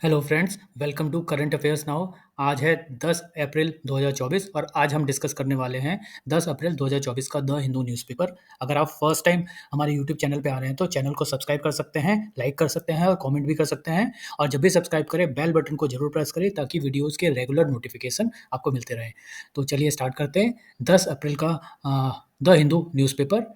Hello friends, welcome to current affairs now. आज है 10 अप्रैल 2024 और आज हम डिस्कस करने वाले हैं 10 अप्रैल 2024 का द हिंदू न्यूज़पेपर। अगर आप फर्स्ट टाइम हमारे यूट्यूब चैनल पे आ रहे हैं तो चैनल को सब्सक्राइब कर सकते हैं, लाइक कर सकते हैं और कमेंट भी कर सकते हैं। और जब भी सब्सक्राइब करें बेल बटन को जरूर प्रेस करें ताकि वीडियोज़ के रेगुलर नोटिफिकेशन आपको मिलते रहें। तो चलिए स्टार्ट करते हैं 10 अप्रैल का द हिंदू न्यूज़पेपर।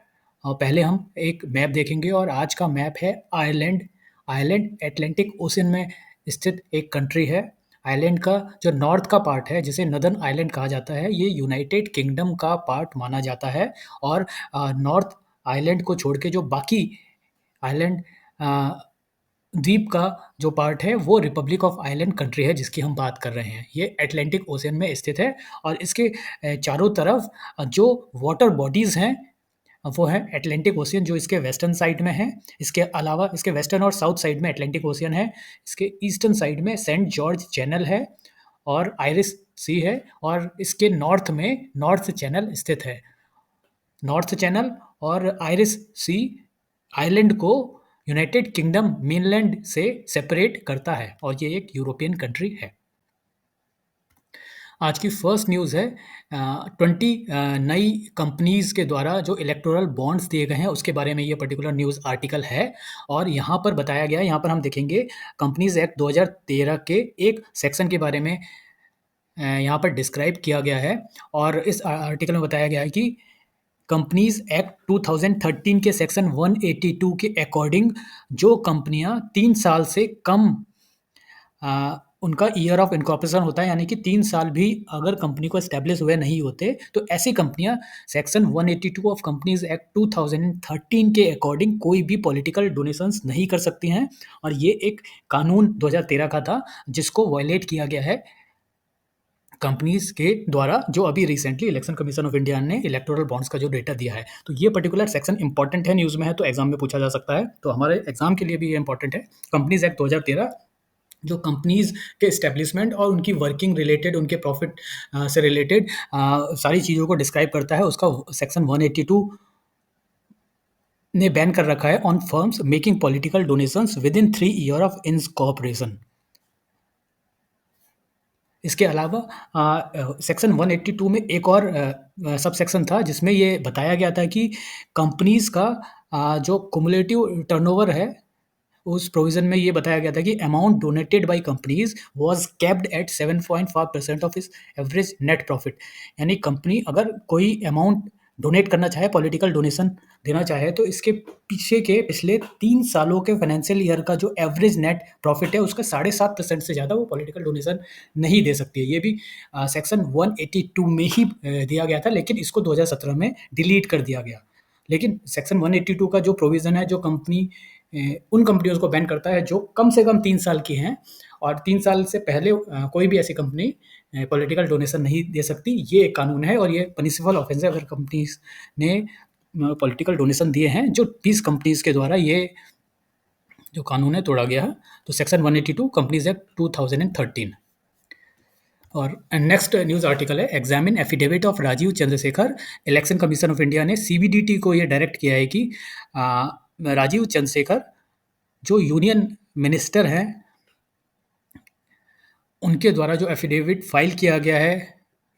और पहले हम एक मैप देखेंगे और आज का मैप है आयरलैंड। आयरलैंड एटलांटिक ओशन में स्थित एक कंट्री है। आइलैंड का जो नॉर्थ का पार्ट है जिसे नदर्न आइलैंड कहा जाता है, ये यूनाइटेड किंगडम का पार्ट माना जाता है। और नॉर्थ आइलैंड को छोड़ के जो बाकी आइलैंड द्वीप का जो पार्ट है वो रिपब्लिक ऑफ आइलैंड कंट्री है जिसकी हम बात कर रहे हैं। ये अटलांटिक ओशन में स्थित है और इसके चारों तरफ जो वाटर बॉडीज़ हैं वो है अटलांटिक ओशियन जो इसके वेस्टर्न साइड में है। इसके अलावा इसके वेस्टर्न और साउथ साइड में अटलांटिक ओशियन है। इसके ईस्टर्न साइड में सेंट जॉर्ज चैनल है और आयरिश सी है। और इसके नॉर्थ में नॉर्थ चैनल स्थित है। नॉर्थ चैनल और आयरिश सी आइलैंड को यूनाइटेड किंगडम मेनलैंड से सेपरेट करता है और ये एक यूरोपियन कंट्री है। आज की फर्स्ट न्यूज़ है 20 नई कंपनीज़ के द्वारा जो इलेक्टोरल बॉन्ड्स दिए गए हैं उसके बारे में ये पर्टिकुलर न्यूज़ आर्टिकल है। और यहाँ पर बताया गया है, यहाँ पर हम देखेंगे कंपनीज़ एक्ट 2013 के एक सेक्शन के बारे में यहाँ पर डिस्क्राइब किया गया है। और इस आर्टिकल में बताया गया है कि कंपनीज़ एक्ट 2013 के सेक्शन 182 के अकॉर्डिंग जो कंपनियाँ 3 साल से कम उनका ईयर ऑफ इनकॉर्पोरेशन होता है, यानी कि 3 साल भी अगर कंपनी को एस्टेब्लिश हुए नहीं होते तो ऐसी कंपनियां सेक्शन 182 ऑफ कंपनीज एक्ट 2013 के अकॉर्डिंग कोई भी पॉलिटिकल डोनेशंस नहीं कर सकती हैं। और ये एक कानून 2013 का था जिसको वायलेट किया गया है कंपनीज के द्वारा, जो अभी recently election commission of India ने इलेक्टोरल बॉन्ड्स का जो डेटा दिया है। तो ये पर्टिकुलर सेक्शन इंपॉर्टेंट है, न्यूज़ में है तो एग्जाम में पूछा जा सकता है, तो हमारे एग्जाम के लिए भी ये इंपॉर्टेंट है। कंपनीज एक्ट 2013 जो कंपनीज़ के एस्टेब्लिशमेंट और उनकी वर्किंग रिलेटेड, उनके प्रॉफिट से रिलेटेड सारी चीज़ों को डिस्क्राइब करता है, उसका सेक्शन 182 ने बैन कर रखा है on firms making political donations with in 3 year of incorporation. इसके अलावा सेक्शन 182 में एक और सब सेक्शन था जिसमें ये बताया गया था कि कंपनीज़ का जो कुमुलेटिव टर्नओवर है, उस प्रोविज़न में ये बताया गया था कि amount donated by companies was capped at 7.5% of its average net profit. यानी कंपनी अगर कोई अमाउंट डोनेट करना चाहे, पॉलिटिकल डोनेशन देना चाहे, तो इसके पीछे के पिछले 3 सालों के फाइनेंशियल ईयर का जो एवरेज नेट प्रॉफिट है उसका 7.5% से ज़्यादा वो पॉलिटिकल डोनेशन नहीं दे सकती है। ये भी सेक्शन 182 में ही दिया गया था, लेकिन इसको 2017 में डिलीट कर दिया गया। लेकिन सेक्शन 182 का जो प्रोविज़न है, जो कंपनी उन कंपनियों को बैन करता है जो कम से कम 3 साल की हैं और 3 साल से पहले कोई भी ऐसी कंपनी पॉलिटिकल डोनेशन नहीं दे सकती। ये एक कानून है और ये पनिशेबल ऑफेंस है अगर कंपनीज़ ने पॉलिटिकल डोनेशन दिए हैं, जो 20 कंपनीज़ के द्वारा ये जो कानून है तोड़ा गया है। तो सेक्शन 182 कंपनीज एक्ट 2013। और नेक्स्ट न्यूज़ आर्टिकल है examine affidavit of Rajeev Chandrasekhar. Election commission of India ने सीबीडीटी को ये डायरेक्ट किया है कि राजीव चंद्रशेखर जो यूनियन मिनिस्टर हैं उनके द्वारा जो एफिडेविट फाइल किया गया है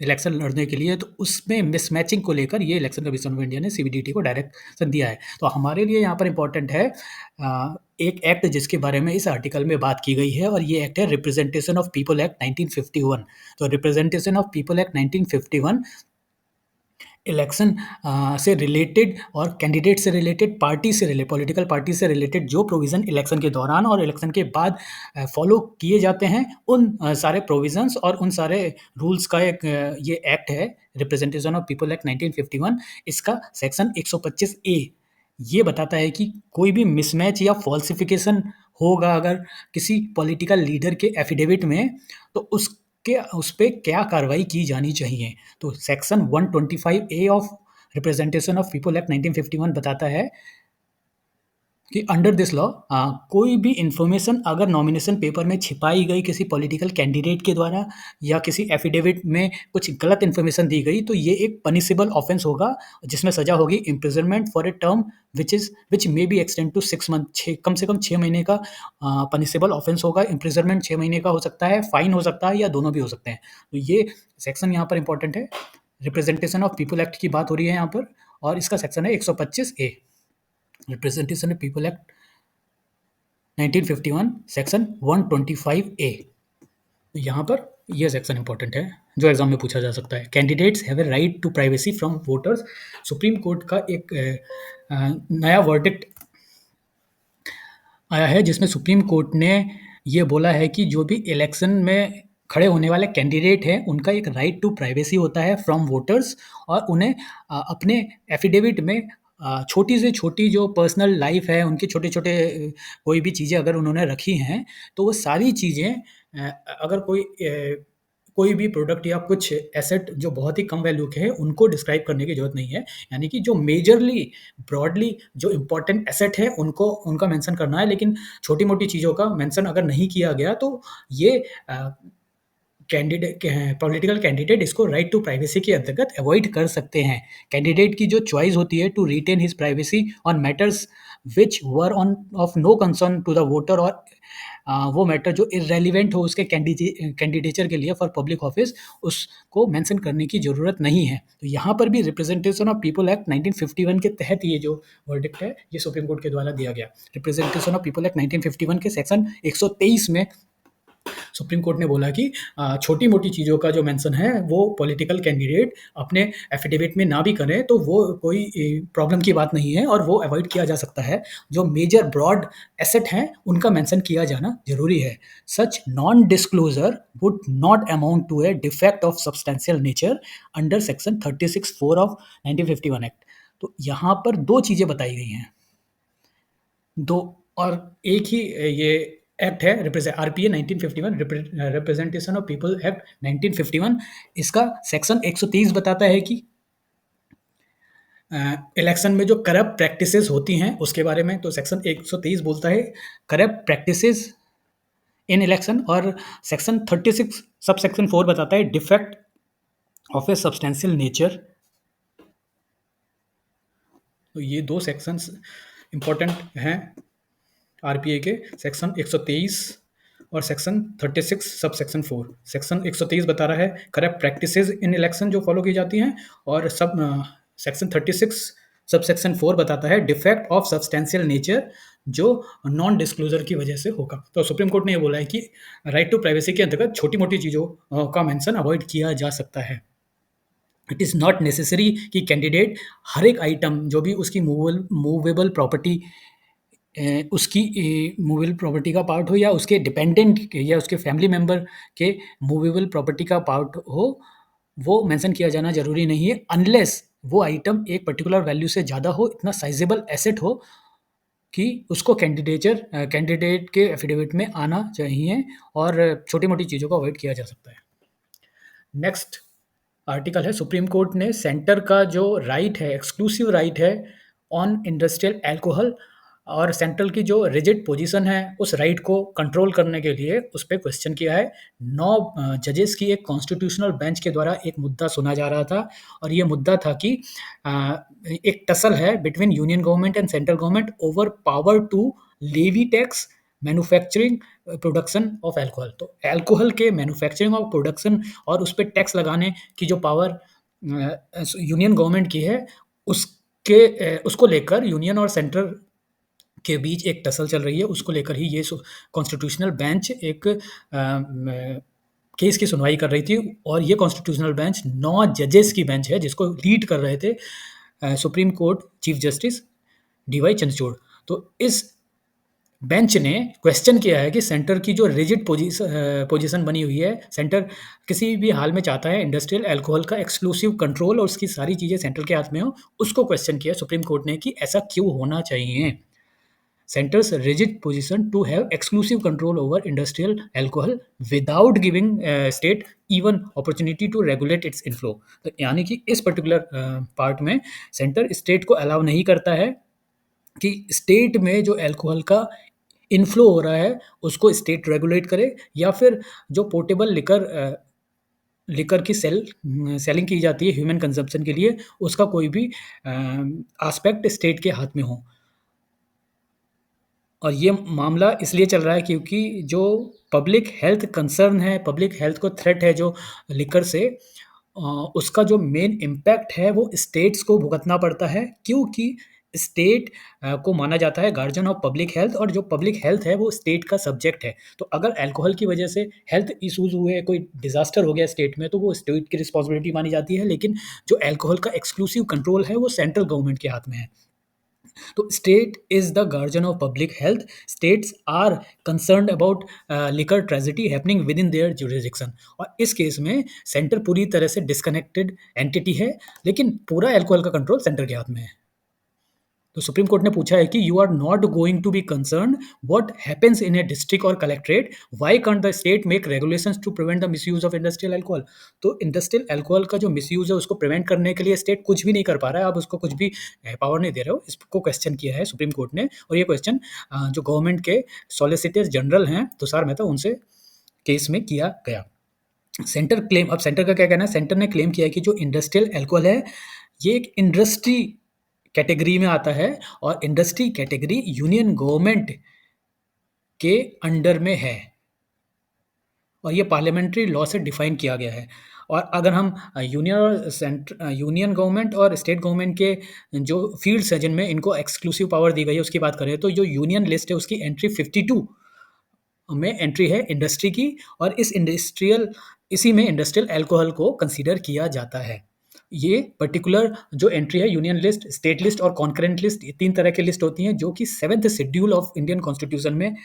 इलेक्शन लड़ने के लिए, तो उसमें मिसमैचिंग को लेकर ये इलेक्शन कमीशन ऑफ इंडिया ने सीबीडीटी को डायरेक्शन दिया है। तो हमारे लिए यहाँ पर इम्पोर्टेंट है एक एक्ट जिसके बारे में इस आर्टिकल में बात की गई है और ये एक्ट है रिप्रेजेंटेशन ऑफ पीपल एक्ट 1951। तो representation of people act 1951 election से रिलेटेड और कैंडिडेट से रिलेटेड, पार्टी से रिलेटेड, पॉलिटिकल पार्टी से रिलेटेड जो प्रोविज़न इलेक्शन के दौरान और इलेक्शन के बाद फॉलो किए जाते हैं, उन सारे प्रोविज़न्स और उन सारे रूल्स का एक ये एक्ट है रिप्रेजेंटेशन ऑफ पीपल एक्ट 1951। इसका सेक्शन 125 ए ये बताता है कि कोई भी मिसमैच या फॉल्सिफिकेशन होगा अगर किसी पॉलिटिकल लीडर के एफिडेविट में, तो उस पे क्या कार्रवाई की जानी चाहिए। तो section 125 A of representation of people act 1951 बताता है कि अंडर दिस लॉ कोई भी इंफॉर्मेशन अगर नॉमिनेशन पेपर में छिपाई गई किसी पॉलिटिकल कैंडिडेट के द्वारा या किसी एफिडेविट में कुछ गलत इंफॉर्मेशन दी गई तो ये एक पनिशेबल ऑफेंस होगा जिसमें सजा होगी imprisonment for a term which may be extend to 6 month, कम से कम 6 महीने का पनिशेबल ऑफेंस होगा। इम्प्रिजनमेंट 6 महीने का हो सकता है, फाइन हो सकता है या दोनों भी हो सकते हैं। तो ये सेक्शन यहाँ पर इंपॉर्टेंट है। रिप्रेजेंटेशन ऑफ पीपल एक्ट की बात हो रही है यहाँ पर और इसका सेक्शन है 125A। Representation of people act 1951 section 125A। यहाँ पर ये सेक्शन इंपॉर्टेंट है जो एग्जाम में पूछा जा सकता है। Candidates have a right to privacy from voters. Supreme court का एक नया वर्डिक्ट आया है जिसमें सुप्रीम कोर्ट ने ये बोला है कि जो भी इलेक्शन में खड़े होने वाले कैंडिडेट हैं उनका एक राइट टू प्राइवेसी होता है फ्रॉम वोटर्स और उन्हें अपने एफिडेविट में छोटी से छोटी जो पर्सनल लाइफ है उनके छोटे छोटे कोई भी चीज़ें अगर उन्होंने रखी हैं तो वो सारी चीज़ें अगर कोई भी प्रोडक्ट या कुछ एसेट जो बहुत ही कम वैल्यू के हैं उनको डिस्क्राइब करने की ज़रूरत नहीं है। यानी कि जो मेजरली ब्रॉडली जो इम्पोर्टेंट एसेट है उनको उनका मेंशन करना है, लेकिन छोटी-मोटी चीज़ों का मेंशन अगर नहीं किया गया तो ये कैंडिडेट पॉलिटिकल कैंडिडेट इसको राइट टू प्राइवेसी के अंतर्गत अवॉइड कर सकते हैं। कैंडिडेट की जो चॉइस होती है to retain his privacy on matters which were on of no concern to the voter और वो मैटर जो इर्रेलिवेंट हो उसके कैंडिडेचर के लिए फॉर पब्लिक ऑफिस उसको मेंशन करने की ज़रूरत नहीं है। तो यहाँ पर भी रिप्रेजेंटेशन ऑफ पीपल एक्ट 1951 के तहत ये जो वर्डिक्ट है ये सुप्रीम कोर्ट के द्वारा दिया गया। रिप्रेजेंटेशन ऑफ पीपल एक्ट 1951 के सेक्शन 123 में सुप्रीम कोर्ट ने बोला कि छोटी-मोटी चीज़ों का जो मेंशन है वो पॉलिटिकल कैंडिडेट अपने एफिडेविट में ना भी करें तो वो कोई प्रॉब्लम की बात नहीं है और वो अवॉइड किया जा सकता है। जो मेजर ब्रॉड एसेट हैं उनका मेंशन किया जाना ज़रूरी है। Such non disclosure would not amount to a defect of substantial nature under section 36(4) of 1951 act. तो यहाँ पर 2 चीज़ें बताई गई हैं। 2 और एक ही ये एक्ट है RPA 1951 representation of people act 1951। इसका सेक्शन 130 बताता है कि इलेक्शन में जो करप्ट प्रैक्टिसेस होती हैं उसके बारे में। तो सेक्शन 130 बोलता है करप्ट प्रैक्टिसेस इन इलेक्शन और सेक्शन 36 सब सेक्शन 4 बताता है defect of A substantial nature. तो ये 2 सेक्शंस इंपॉर्टेंट हैं आरपीए के, सेक्शन 123 और सेक्शन 36 सब सेक्शन 4। सेक्शन 130 बता रहा है करप्ट प्रैक्टिसेस इन इलेक्शन जो फॉलो की जाती हैं और सेक्शन 36 सब सेक्शन 4 बताता है डिफेक्ट ऑफ सब्सटेंशियल नेचर जो नॉन डिस्क्लोजर की वजह से होगा। तो सुप्रीम कोर्ट ने ये बोला है कि राइट टू प्राइवेसी के अंतर्गत छोटी-मोटी चीज़ों का मेंशन अवॉइड किया जा सकता है। इट इज़ नॉट नेसेसरी कि कैंडिडेट हर एक आइटम जो भी उसकी मूवेबल प्रॉपर्टी उसकी मूवेबल प्रॉपर्टी का पार्ट हो या उसके डिपेंडेंट या उसके फैमिली मेंबर के मूवेबल प्रॉपर्टी का पार्ट हो, वो मेंशन किया जाना ज़रूरी नहीं है अनलेस वो आइटम एक पर्टिकुलर वैल्यू से ज़्यादा हो, इतना साइजेबल एसेट हो कि उसको कैंडिडेट के एफिडेविट में आना चाहिए और छोटी-मोटी चीज़ों को अवॉइड किया जा सकता है। नेक्स्ट आर्टिकल है सुप्रीम कोर्ट ने सेंटर का जो राइट है, एक्सक्लूसिव राइट है ऑन इंडस्ट्रियल अल्कोहल और सेंट्रल की जो रिजिड पोजीशन है उस राइट को कंट्रोल करने के लिए उस पे क्वेश्चन किया है। 9 जजेस की एक कॉन्स्टिट्यूशनल बेंच के द्वारा एक मुद्दा सुना जा रहा था और ये मुद्दा था कि एक टसल है between union government and central government over power to levy tax manufacturing production of alcohol. तो अल्कोहल के मैन्युफैक्चरिंग और प्रोडक्शन और उस पे टैक्स लगाने की जो पावर यूनियन गवर्नमेंट की है उसको लेकर यूनियन और सेंट्रल के बीच एक टसल चल रही है। उसको लेकर ही ये कॉन्स्टिट्यूशनल बेंच एक केस की सुनवाई कर रही थी और ये कॉन्स्टिट्यूशनल बेंच 9 जजेस की बेंच है जिसको लीड कर रहे थे supreme court chief justice D Y Chandrachud. तो इस बेंच ने क्वेश्चन किया है कि सेंटर की जो रिजिड पोजीशन बनी हुई है, सेंटर किसी भी हाल में चाहता है इंडस्ट्रियल अल्कोहल का एक्सक्लूसिव कंट्रोल और उसकी सारी चीज़ें सेंटर के हाथ में हो, उसको क्वेश्चन किया सुप्रीम कोर्ट ने कि ऐसा क्यों होना चाहिए। Center's rigid position to have exclusive control over industrial alcohol without giving state even opportunity to regulate its inflow। तो यानी कि इस पर्टिकुलर पार्ट में सेंटर स्टेट को अलाउ नहीं करता है कि स्टेट में जो अल्कोहल का इनफ्लो हो रहा है उसको स्टेट रेगुलेट करे, या फिर जो पोर्टेबल लिकर की सेलिंग की जाती है ह्यूमन कंजम्पशन के लिए, उसका कोई भी एस्पेक्ट स्टेट के हाथ में हो। और ये मामला इसलिए चल रहा है क्योंकि जो पब्लिक हेल्थ कंसर्न है, पब्लिक हेल्थ को थ्रेट है जो लिकर से, अ, उसका जो मेन इम्पैक्ट है वो स्टेट्स को भुगतना पड़ता है, क्योंकि स्टेट को माना जाता है गार्जियन ऑफ पब्लिक हेल्थ, और जो पब्लिक हेल्थ है वो स्टेट का सब्जेक्ट है। तो अगर अल्कोहल की वजह से हेल्थ इश्यूज हुए, कोई डिजास्टर हो गया स्टेट में, तो वो स्टेट की रिस्पॉन्सिबिलिटी मानी जाती है, लेकिन जो अल्कोहल का एक्सक्लूसिव कंट्रोल है वो सेंट्रल गवर्नमेंट के हाथ में है। तो state is the guardian of public health. States are concerned about liquor tragedy happening within their jurisdiction. और इस केस में सेंटर पूरी तरह से डिस्कनेक्टेड एंटिटी है, लेकिन पूरा अल्कोहल का कंट्रोल सेंटर के हाथ में है। तो सुप्रीम कोर्ट ने पूछा है कि you are not going to be concern what happens in a district और collectorate, why can't the state make regulations to prevent the misuse of industrial alcohol. तो इंडस्ट्रियल अल्कोहल का जो मिसयूज है उसको प्रिवेंट करने के लिए स्टेट कुछ भी नहीं कर पा रहा है, आप उसको कुछ भी पावर नहीं दे रहे हो। इसको क्वेश्चन किया है सुप्रीम कोर्ट ने, और ये क्वेश्चन जो गवर्नमेंट के सॉलिसिटर जनरल हैं तुषार मेहता, उनसे केस में किया गया। सेंटर क्लेम, अब सेंटर का क्या कहना है, सेंटर ने क्लेम किया है कि जो इंडस्ट्रियल अल्कोहल है ये एक इंडस्ट्री कैटेगरी में आता है, और इंडस्ट्री कैटेगरी यूनियन गवर्नमेंट के अंडर में है, और ये पार्लियामेंट्री लॉ से डिफाइन किया गया है। और अगर हम यूनियन गवर्नमेंट और स्टेट गवर्नमेंट के जो फील्ड्स हैं जिनमें इनको एक्सक्लूसिव पावर दी गई है उसकी बात करें, तो जो यूनियन लिस्ट है उसकी एंट्री 52 में एंट्री है इंडस्ट्री की, और इसी में इंडस्ट्रियल अल्कोहल को कंसीडर किया जाता है। ये पर्टिकुलर जो एंट्री है, यूनियन लिस्ट, स्टेट लिस्ट और कॉन्करेंट लिस्ट, ये 3 तरह की लिस्ट होती हैं जो कि 7th schedule of Indian constitution में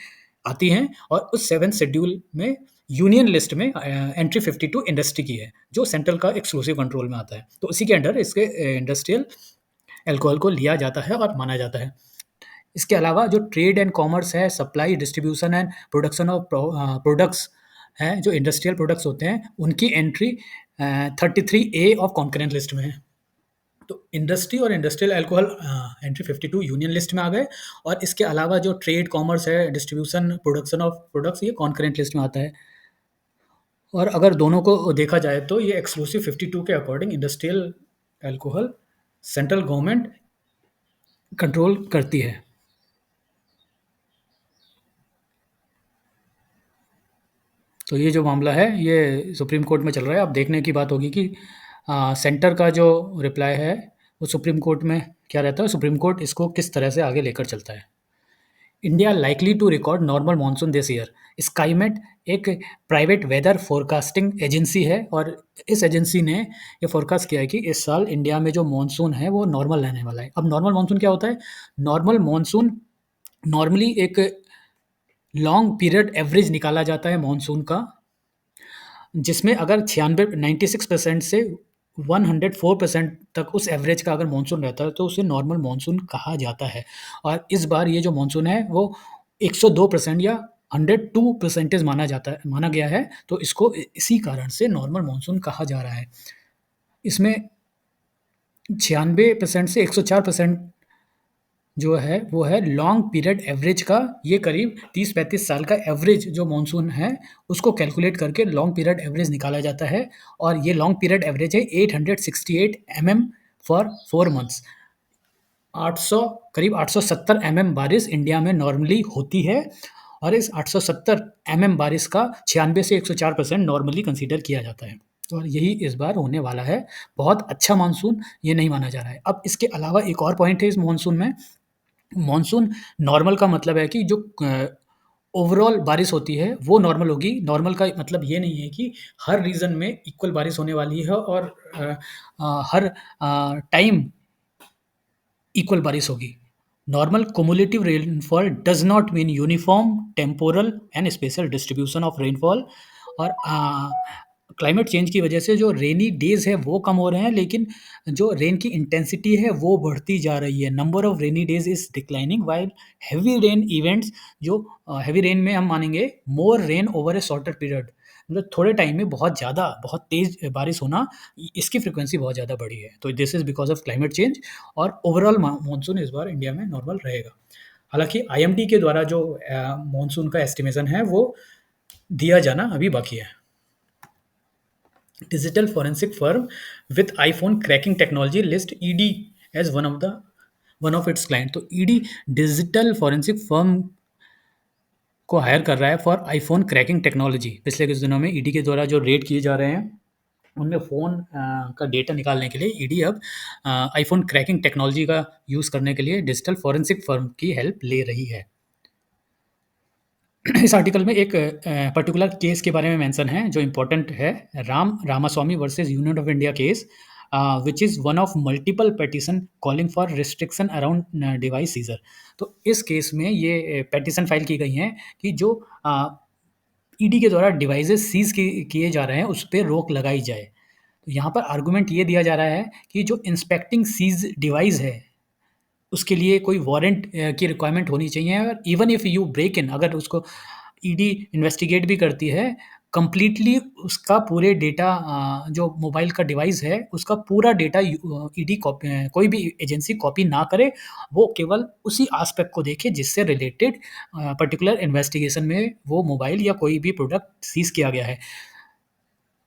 आती हैं, और उस 7th शेड्यूल में यूनियन लिस्ट में एंट्री 52 इंडस्ट्री की है, जो सेंट्रल का एक्सक्लूसिव कंट्रोल में आता है। तो इसी के अंडर इसके इंडस्ट्रियल अल्कोहल को लिया जाता है और माना जाता है। इसके अलावा जो ट्रेड एंड कॉमर्स है, supply, distribution and production of products हैं, जो इंडस्ट्रियल प्रोडक्ट्स होते हैं, उनकी entry 33A of concurrent list में है। तो इंडस्ट्री और industrial alcohol entry 52 union list में आ गए, और इसके अलावा जो ट्रेड, कॉमर्स है, डिस्ट्रीब्यूशन, प्रोडक्शन ऑफ प्रोडक्ट्स, ये कॉन्करेंट लिस्ट में आता है। और अगर दोनों को देखा जाए तो ये एक्सक्लूसिव 52 के according industrial alcohol central government control करती है। तो ये जो मामला है ये सुप्रीम कोर्ट में चल रहा है। अब देखने की बात होगी कि सेंटर का जो रिप्लाई है वो सुप्रीम कोर्ट में क्या रहता है, सुप्रीम कोर्ट इसको किस तरह से आगे लेकर चलता है। India likely to record normal monsoon this year. Skymet एक प्राइवेट वेदर फोरकास्टिंग एजेंसी है, और इस एजेंसी ने ये फोरकास्ट किया है कि इस साल इंडिया में जो मानसून है वो नॉर्मल रहने वाला है। अब नॉर्मल मानसून क्या होता है? नॉर्मल मानसून नॉर्मली एक लॉन्ग पीरियड एवरेज निकाला जाता है मानसून का, जिसमें अगर 96% से 104% तक उस एवरेज का अगर मानसून रहता है तो उसे नॉर्मल मानसून कहा जाता है। और इस बार ये जो मानसून है वो 102% या 102% माना गया है, तो इसको इसी कारण से नॉर्मल मानसून कहा जा रहा है। इसमें 96% से 104% जो है वो है लॉन्ग पीरियड एवरेज का। ये करीब 30-35 साल का एवरेज जो मानसून है उसको कैलकुलेट करके लॉन्ग पीरियड एवरेज निकाला जाता है, और ये लॉन्ग पीरियड एवरेज है 868 mm फॉर 4 मंथ्स। 800 करीब 870 mm बारिश इंडिया में नॉर्मली होती है, और इस 870 mm बारिश का 96 से 104% नॉर्मली कंसीडर किया जाता है। तो यही इस बार होने वाला है। बहुत अच्छा मानसून ये नहीं माना जा रहा है। अब इसके अलावा एक और पॉइंट है इस मानसून में। मानसून नॉर्मल का मतलब है कि जो ओवरऑल बारिश होती है वो नॉर्मल होगी। नॉर्मल का मतलब ये नहीं है कि हर रीजन में इक्वल बारिश होने वाली है और हर टाइम इक्वल बारिश होगी। Normal cumulative rainfall does not mean uniform temporal and special distribution of rainfall. और क्लाइमेट चेंज की वजह से जो रेनी डेज़ है वो कम हो रहे हैं, लेकिन जो रेन की इंटेंसिटी है वो बढ़ती जा रही है। Number of rainy days is declining while heavy rain events, जो हेवी रेन में हम मानेंगे मोर rain over a shorter period, मतलब थोड़े टाइम में बहुत ज़्यादा, बहुत तेज़ बारिश होना, इसकी फ्रीक्वेंसी बहुत ज़्यादा बढ़ी है। तो this is because of climate change, और ओवरऑल मानसून इस बार इंडिया में नॉर्मल रहेगा। हालाँकि आईएमडी के द्वारा जो मानसून का एस्टिमेशन है वो दिया जाना अभी बाकी है। Digital forensic firm with iPhone cracking technology list ED as one of its client। तो ईडी डिजिटल फॉरेंसिक फर्म को हायर कर रहा है फॉर आईफोन क्रैकिंग टेक्नोलॉजी। पिछले कुछ दिनों में ईडी के द्वारा जो रेड किए जा रहे हैं उनमें फ़ोन का डेटा निकालने के लिए ईडी अब आईफोन क्रैकिंग टेक्नोलॉजी का यूज़ करने के लिए डिजिटल फॉरेंसिक फर्म की हेल्प ले रही है। इस आर्टिकल में एक पर्टिकुलर केस के बारे में मेंशन है जो इम्पोर्टेंट है, Ramaswamy versus union of India case, which is one of multiple petition calling for restriction around device seizure. तो इस केस में ये पिटीशन फाइल की गई हैं कि जो ईडी के द्वारा डिवाइसेस सीज किए जा रहे हैं उस पे रोक लगाई जाए। तो यहाँ पर आर्गुमेंट ये दिया जा रहा है कि जो इंस्पेक्टिंग सीज डिवाइस है उसके लिए कोई वारंट की रिक्वायरमेंट होनी चाहिए, और even if you break in, अगर उसको ईडी इन्वेस्टिगेट भी करती है, कंप्लीटली उसका पूरे डेटा, जो मोबाइल का डिवाइस है उसका पूरा डेटा ईडी कॉपी, कोई भी एजेंसी कॉपी ना करे, वो केवल उसी एस्पेक्ट को देखे जिससे रिलेटेड पर्टिकुलर इन्वेस्टिगेशन में वो मोबाइल या कोई भी प्रोडक्ट सीज किया गया है।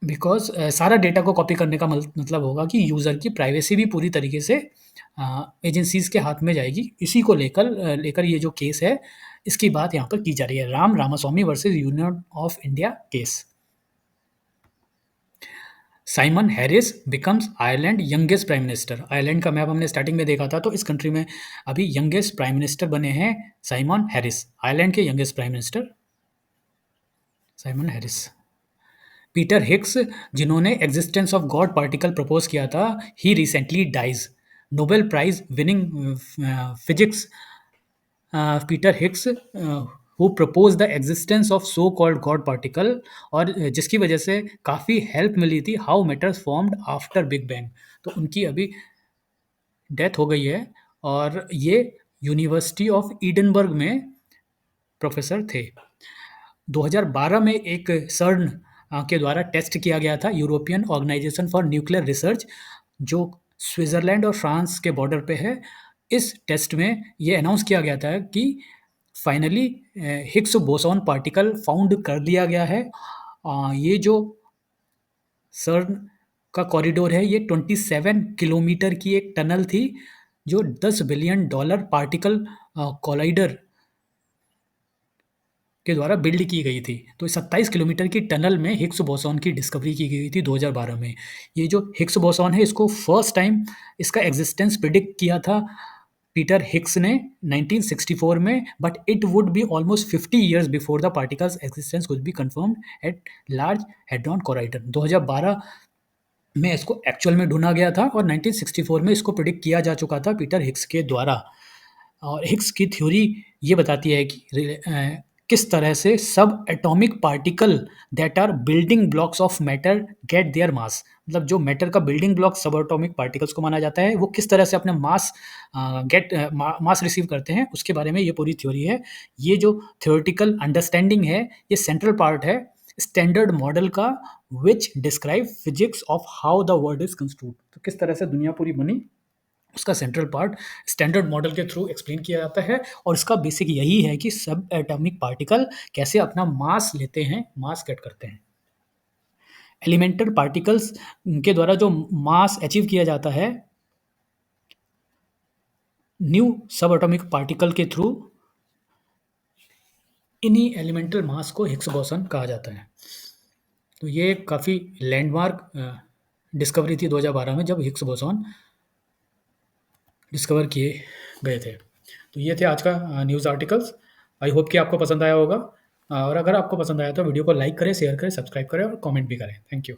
बिकॉज़ सारा डेटा को कॉपी करने का मतलब होगा कि यूज़र की प्राइवेसी भी पूरी तरीके से एजेंसीज़ के हाथ में जाएगी। इसी को लेकर ये जो केस है, इसकी बात यहाँ पर की जा रही है। Ramaswamy versus union of India case. Simon Harris becomes Ireland youngest prime minister. Ireland का मैप हमने स्टार्टिंग में देखा था, तो इस कंट्री में अभी यंगेस्ट प्राइम मिनिस्टर बने हैं साइमन हैरिस, आयरलैंड के youngest prime minister Simon Harris. Peter Higgs, जिन्होंने existence of God particle propose किया था, he recently dies. Nobel prize winning physics Peter Higgs, who propose the existence of so called God particle, और जिसकी वजह से काफ़ी help मिली थी how matters formed after big bang. तो उनकी अभी डेथ हो गई है, और ये यूनिवर्सिटी ऑफ ईडनबर्ग में प्रोफेसर थे। 2012 में एक सर्न के द्वारा टेस्ट किया गया था, European organisation for nuclear research, जो स्विट्ज़रलैंड और फ्रांस के बॉर्डर पे है। इस टेस्ट में ये अनाउंस किया गया था कि finally Higgs boson particle found कर लिया गया है। ये जो सर्न का कॉरिडोर है, ये 27 किलोमीटर की एक टनल थी जो $10 बिलियन पार्टिकल कोलाइडर के द्वारा बिल्ड की गई थी। तो 27 किलोमीटर की टनल में हिग्स बोसॉन की डिस्कवरी की गई थी 2012 में। ये जो हिग्स बोसॉन है, इसको फर्स्ट टाइम इसका एग्जिस्टेंस प्रिडिक्ट किया था पीटर हिग्स ने 1964 में, but it would be almost 50 years before the particles existence could be confirmed at large hadron collider. 2012 में इसको एक्चुअल में ढूंढा गया था, और 1964 में इसको प्रिडिक्ट किया जा चुका था पीटर हिग्स के द्वारा। और हिग्स की थ्योरी ये बताती है कि किस तरह से सब atomic particle that are building blocks of matter get their mass, मतलब जो मैटर का बिल्डिंग ब्लॉक सब एटॉमिक पार्टिकल्स को माना जाता है, वो किस तरह से अपने मास रिसीव करते हैं, उसके बारे में ये पूरी थ्योरी है। ये जो थ्योरेटिकल अंडरस्टैंडिंग है, ये सेंट्रल पार्ट है स्टैंडर्ड मॉडल का, विच describe physics of how the world is construed. तो किस तरह से दुनिया पूरी बनी, उसका सेंट्रल पार्ट स्टैंडर्ड मॉडल के थ्रू एक्सप्लेन किया जाता है। और इसका बेसिक यही है कि सब एटॉमिक पार्टिकल कैसे अपना मास लेते हैं, मास गेट करते हैं। एलिमेंटल पार्टिकल्स के द्वारा जो मास अचीव किया जाता है न्यू सब एटॉमिक पार्टिकल के थ्रू, इन्हीं एलिमेंटल मास को हिग्स बोसन कहा जाता है। तो ये काफ़ी लैंडमार्क डिस्कवरी थी 2012 में, जब हिग्स बोसॉन डिस्कवर किए गए थे। तो ये थे आज का न्यूज़ आर्टिकल्स। आई होप कि आपको पसंद आया होगा, और अगर आपको पसंद आया तो वीडियो को लाइक करें, शेयर करें, सब्सक्राइब करें और कमेंट भी करें। Thank you.